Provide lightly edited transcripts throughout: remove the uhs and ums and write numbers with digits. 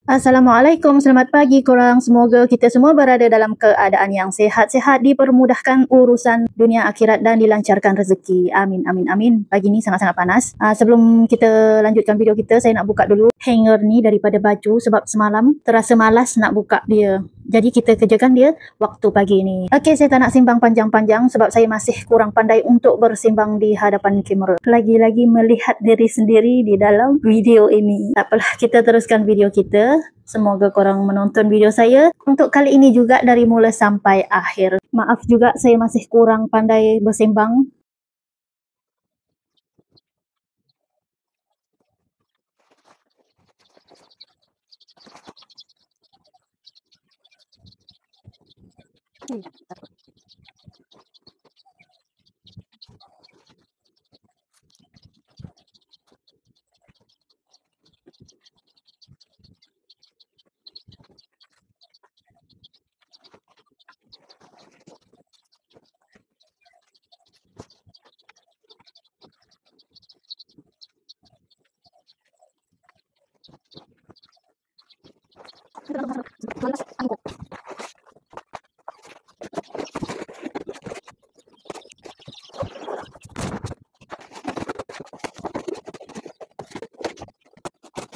Assalamualaikum, selamat pagi korang. Semoga kita semua berada dalam keadaan yang sihat-sihat, dipermudahkan urusan dunia akhirat dan dilancarkan rezeki. Amin, amin, amin. Pagi ni sangat-sangat panas. Sebelum kita lanjutkan video kita, saya nak buka dulu hanger ni daripada baju sebab semalam terasa malas nak buka dia. Jadi kita kerjakan dia waktu pagi ni. Okey, saya tak nak simbang panjang-panjang sebab saya masih kurang pandai untuk bersimbang di hadapan kamera. Lagi-lagi melihat diri sendiri di dalam video ini. Tak apalah, kita teruskan video kita. Semoga korang menonton video saya untuk kali ini juga dari mula sampai akhir. Maaf juga saya masih kurang pandai bersimbang.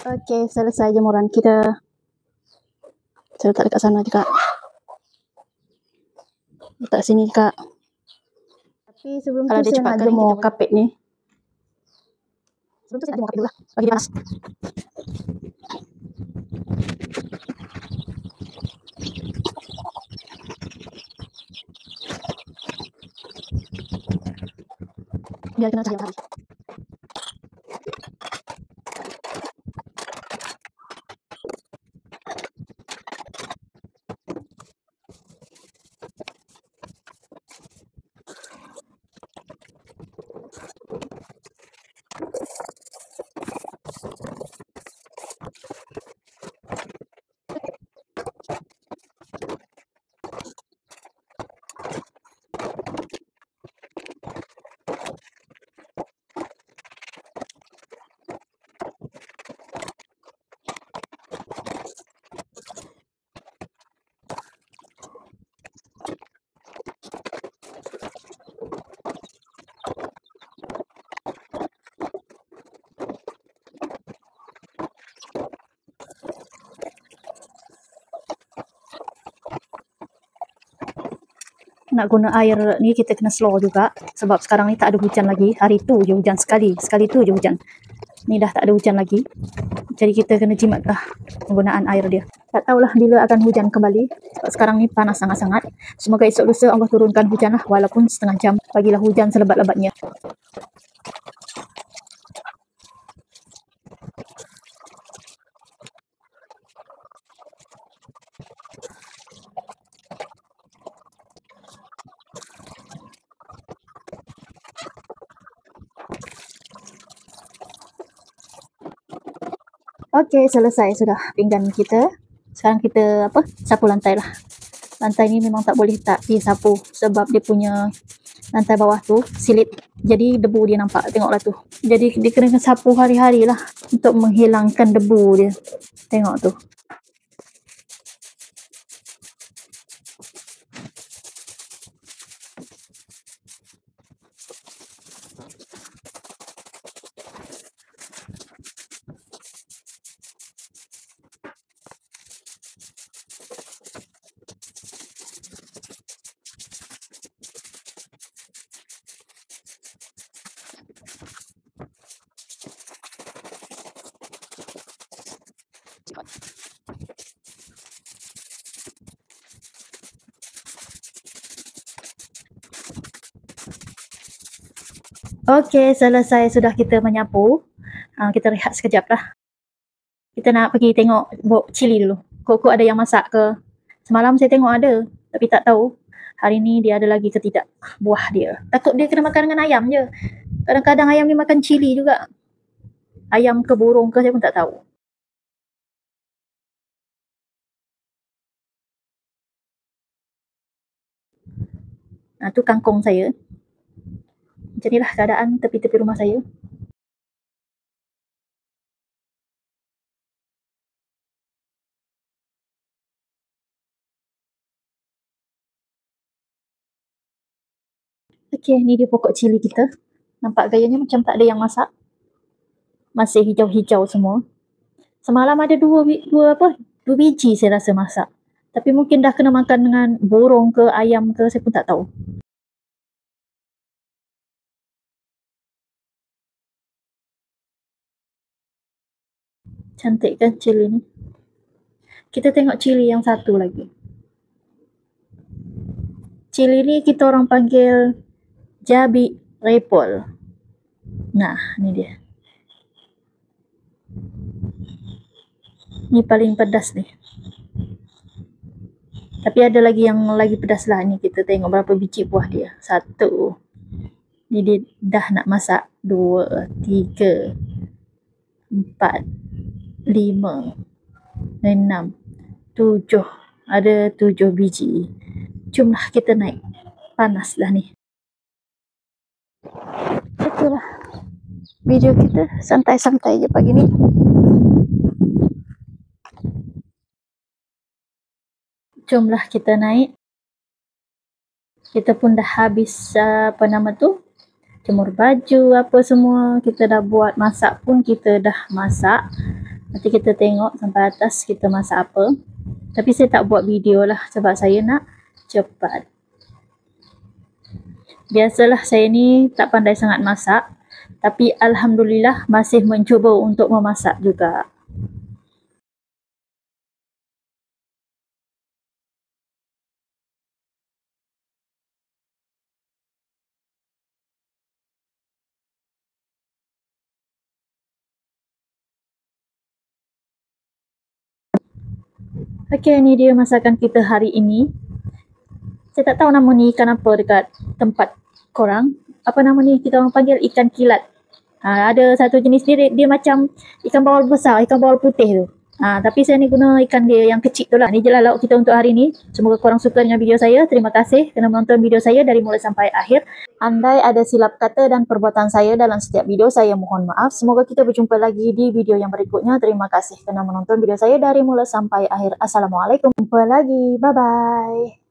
Okey, selesai jemuran kita. Saya letak dekat sana juga. Letak sini juga. Tapi sebelum tu saya nak jemur kapet ni. Sebelum tu saya nak jemur kapet dulu lah. Bagi dia panas. Biar kena cahaya matahari. Nak guna air ni kita kena slow juga sebab sekarang ni tak ada hujan lagi. Hari tu je hujan sekali tu je hujan. Ni dah tak ada hujan lagi. Jadi kita kena jimatlah penggunaan air dia. Tak tahulah bila akan hujan kembali sebab sekarang ni panas sangat-sangat. Semoga esok lusa Allah turunkan hujan lah walaupun setengah jam. Bagilah hujan selebat-lebatnya. Okey, selesai sudah pinggan kita. Sekarang kita sapu lantai lah. Lantai ni memang tak boleh tak disapu sebab dia punya lantai bawah tu silit. Jadi debu dia nampak, tengoklah tu. Jadi dia kena sapu hari-hari lah untuk menghilangkan debu dia. Tengok tu. Okey, selesai sudah kita menyapu. Kita rehat sekejap lah. Kita nak pergi tengok bok cili dulu. Kok ada yang masak ke? Semalam saya tengok ada, tapi tak tahu hari ni dia ada lagi ke tidak buah dia. Takut dia kena makan dengan ayam je. Kadang-kadang ayam ni makan cili juga. Ayam ke burung ke saya pun tak tahu. Tu kangkung saya. Macam inilah keadaan tepi-tepi rumah saya. Okey, ni dia pokok cili kita. Nampak gayanya macam tak ada yang masak. Masih hijau-hijau semua. Semalam ada dua biji saya rasa masak. Tapi mungkin dah kena makan dengan burung ke ayam ke, saya pun tak tahu. Cantik kan cili ni? Kita tengok cili yang satu lagi. Cili ni kita orang panggil Jabi Repol. Nah, ni dia. Ni paling pedas ni. Tapi ada lagi yang lagi pedas lah ni. Kita tengok berapa biji buah dia. 1. Ni dia dah nak masak. 2, 3, 4, 5, 6, 7. Ada 7 biji. Jomlah kita naik. Panas dah ni. Itulah video kita santai-santai je pagi ni. Jomlah kita naik. Kita pun dah habis jemur baju apa semua. Kita dah buat, masak pun kita dah masak. Nanti kita tengok sampai atas kita masak apa. Tapi saya tak buat video lah sebab saya nak cepat. Biasalah saya ni tak pandai sangat masak. Tapi alhamdulillah masih mencuba untuk memasak juga. Okey, ni dia masakan kita hari ini. Saya tak tahu nama ni ikan apa dekat tempat korang. Apa nama ni? Kita orang panggil ikan kilat. Ada satu jenis dia macam ikan bawal besar, ikan bawal putih tu. Tapi saya ni guna ikan dia yang kecil tu lah. Ni je lah lauk kita untuk hari ni. Semoga korang suka dengan video saya. Terima kasih kerana menonton video saya dari mula sampai akhir. Andai ada silap kata dan perbuatan saya dalam setiap video, saya mohon maaf. Semoga kita berjumpa lagi di video yang berikutnya. Terima kasih kerana menonton video saya dari mula sampai akhir. Assalamualaikum. Jumpa lagi. Bye-bye.